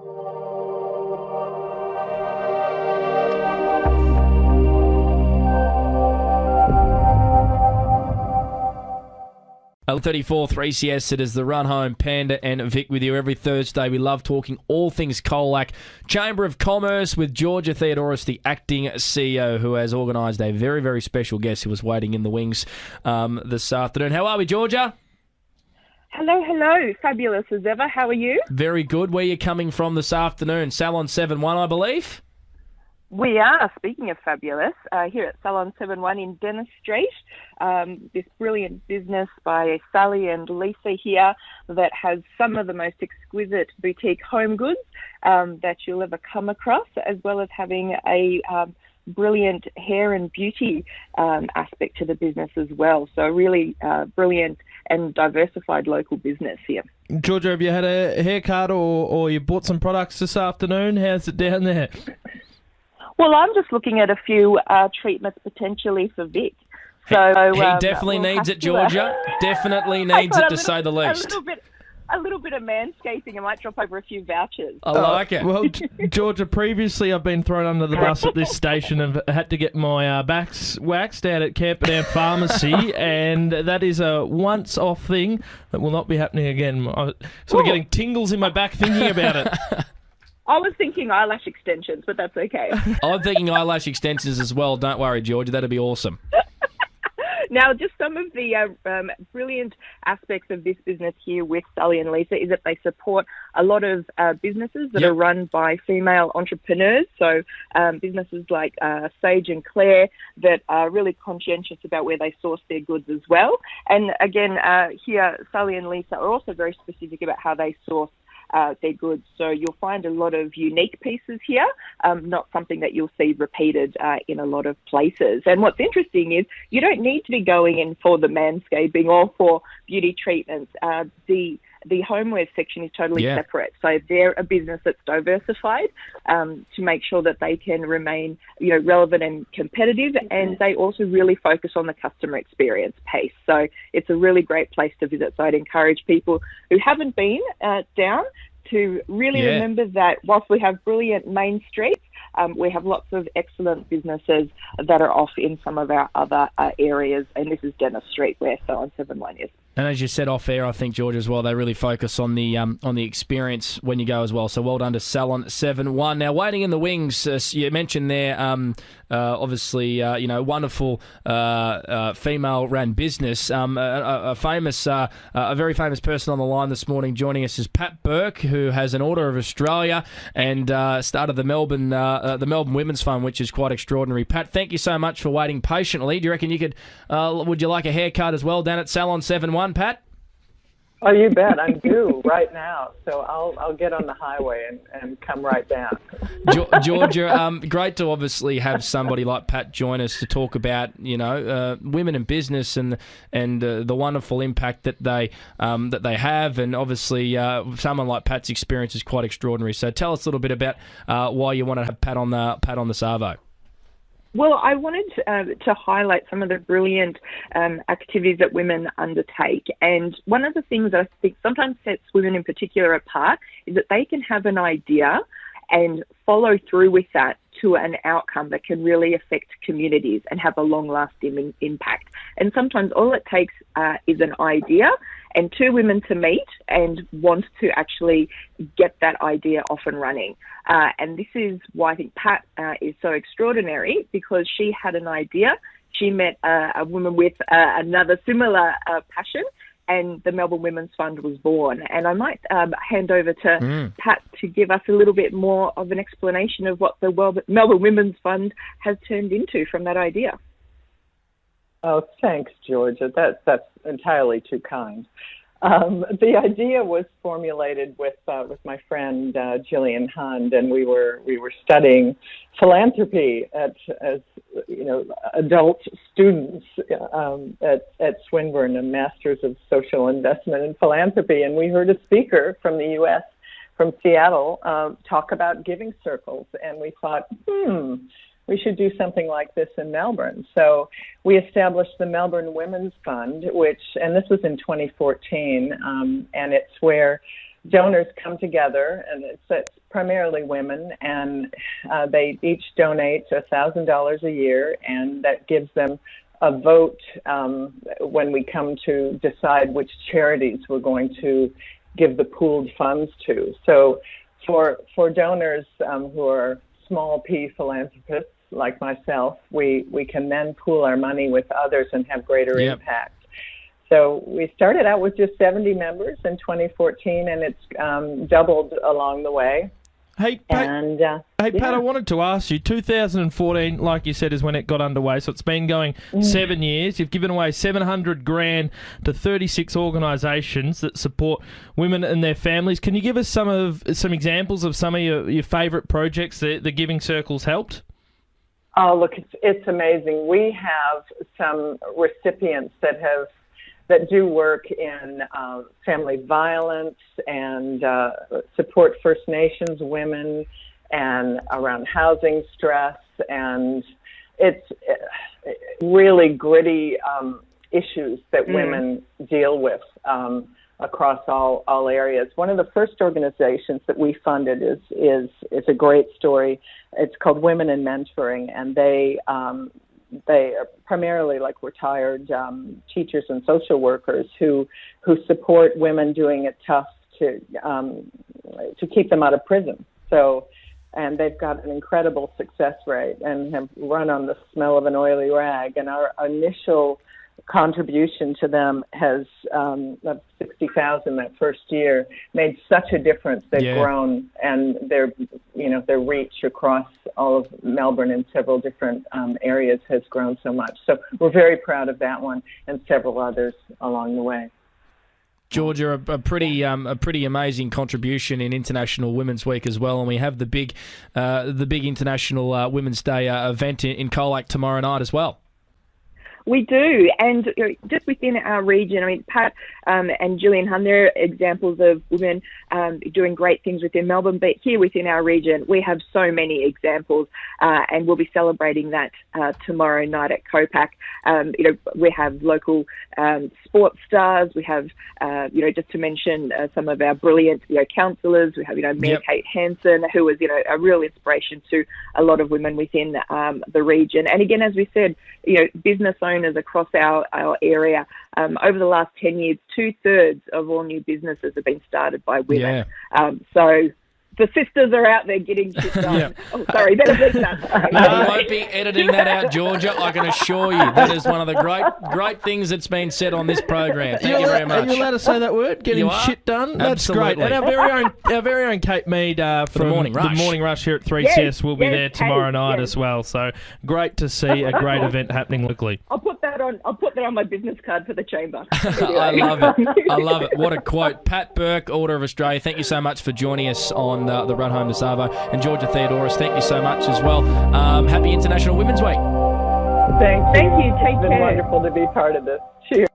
L34 3CS, it is the Run Home. Panda and Vic with you every Thursday. We love talking all things Colac. Chamber of Commerce with Georgia Theodoris, the acting CEO, who has organised a very, very special guest who was waiting in the wings this afternoon. How are we, Georgia? Hello. Fabulous as ever. How are you? Very good. Where are you coming from this afternoon? Salon 7-1, I believe? We are, speaking of fabulous, here at Salon 7-1 in Dennis Street. This brilliant business by Sally and Lisa here that has some of the most exquisite boutique home goods that you'll ever come across, as well as having a brilliant hair and beauty aspect to the business as well. So really brilliant and diversified local business here. Georgia, have you had a haircut or you bought some products this afternoon? How's it down there? Well, I'm just looking at a few treatments potentially for Vic. So he definitely needs it, Georgia. Definitely needs it, to say the least. A little bit of manscaping. I might drop over a few vouchers. I like it. Well, Georgia, previously I've been thrown under the bus at this station and had to get my backs waxed out at Camperdown Pharmacy, and that is a once-off thing that will not be happening again. I'm sort of getting tingles in my back thinking about it. I was thinking eyelash extensions, but that's okay. I'm thinking eyelash extensions as well. Don't worry, Georgia. That'd be awesome. Now, just some of the brilliant aspects of this business here with Sally and Lisa is that they support a lot of businesses that are run by female entrepreneurs. So businesses like Sage and Claire that are really conscientious about where they source their goods as well. And again, here, Sally and Lisa are also very specific about how they source their goods. So you'll find a lot of unique pieces here, not something that you'll see repeated in a lot of places. And what's interesting is you don't need to be going in for the manscaping or for beauty treatments. The homeware section is totally separate. So they're a business that's diversified to make sure that they can remain, relevant and competitive. And they also really focus on the customer experience piece. So it's a really great place to visit. So I'd encourage people who haven't been down to really remember that whilst we have brilliant main streets, we have lots of excellent businesses that are off in some of our other areas. And this is Dennis Street where Salon 7-1 is. And as you said off air, I think, George, as well, they really focus on the experience when you go as well. So well done to Salon 7-1. Now, waiting in the wings, you mentioned there, obviously, wonderful female-run business. A very famous person on the line this morning joining us is Pat Burke, who has an Order of Australia and started the Melbourne Women's Fund, which is quite extraordinary. Pat, thank you so much for waiting patiently. Do you reckon you could? Would you like a haircut as well down at Salon 7-1? Pat? Oh, you bet. I'm due right now, so I'll get on the highway and come right down. Georgia, great to obviously have somebody like Pat join us to talk about women in business and the wonderful impact that they have, and obviously someone like Pat's experience is quite extraordinary. So tell us a little bit about why you want to have Pat on the Savo. Well, I wanted to highlight some of the brilliant activities that women undertake. And one of the things that I think sometimes sets women in particular apart is that they can have an idea and follow through with that to an outcome that can really affect communities and have a long-lasting impact. And sometimes all it takes is an idea and two women to meet and want to actually get that idea off and running. And this is why I think Pat is so extraordinary, because she had an idea. She met a woman with another similar passion, and the Melbourne Women's Fund was born. And I might hand over to Pat to give us a little bit more of an explanation of what the Melbourne Women's Fund has turned into from that idea. Oh, thanks, Georgia. That's entirely too kind. The idea was formulated with my friend Gillian Hund, and we were studying philanthropy as adult students at Swinburne, a Master's of Social Investment in Philanthropy, and we heard a speaker from the U.S. from Seattle talk about giving circles, and we thought, we should do something like this in Melbourne. So we established the Melbourne Women's Fund, and this was in 2014, and it's where donors come together, and it's primarily women, and they each donate $1,000 a year, and that gives them a vote when we come to decide which charities we're going to give the pooled funds to. So for donors who are small P philanthropists like myself, we can then pool our money with others and have greater impact. So we started out with just 70 members in 2014, and it's doubled along the way. Hey, Pat, I wanted to ask you, 2014, like you said, is when it got underway, so it's been going 7 years. You've given away $700,000 to 36 organisations that support women and their families. Can you give us some examples of some of your favourite projects that the Giving Circle's helped? Oh, look, it's amazing. We have some recipients that do work in family violence and support First Nations women and around housing stress, and it's really gritty issues that women deal with across all areas. One of the first organizations that we funded is a great story. It's called Women in Mentoring, and they are primarily like retired teachers and social workers who support women doing it tough to keep them out of prison. So, and they've got an incredible success rate and have run on the smell of an oily rag. And our initial contribution to them has $60,000 that first year made such a difference. They've grown, and their reach across all of Melbourne in several different areas has grown so much. So we're very proud of that one and several others along the way. Georgia, a pretty amazing contribution in International Women's Week as well, and we have the big International Women's Day event in Colac tomorrow night as well. We do, and just within our region, I mean, Pat and Gillian Hunn, they're examples of women doing great things within Melbourne, but here within our region, we have so many examples, and we'll be celebrating that tomorrow night at Colac. We have local sports stars, we have, just to mention some of our brilliant, counsellors, we have, Mayor Kate Hansen, who was, a real inspiration to a lot of women within the region. And again, as we said, business owners across our area. Over the last 10 years, 2/3 of all new businesses have been started by women. So the sisters are out there getting shit done. Oh, sorry, better bleep that. No, we won't be editing that out, Georgia. I can assure you that is one of the great things that's been said on this program. Thank you very much. Are you allowed to say that word? Getting shit done? That's Absolutely. great. And our very own Kate Mead from the Morning Rush here at 3CS will be there tomorrow night as well. So great to see a great event happening locally. I'll put that on my business card for the chamber. I love it. What a quote. Pat Burke, Order of Australia, thank you so much for joining us on the Run Home to Savo. And Georgia Theodoris, thank you so much as well. Happy International Women's Week. Thank you. Take care. It's been wonderful to be part of this. Cheers.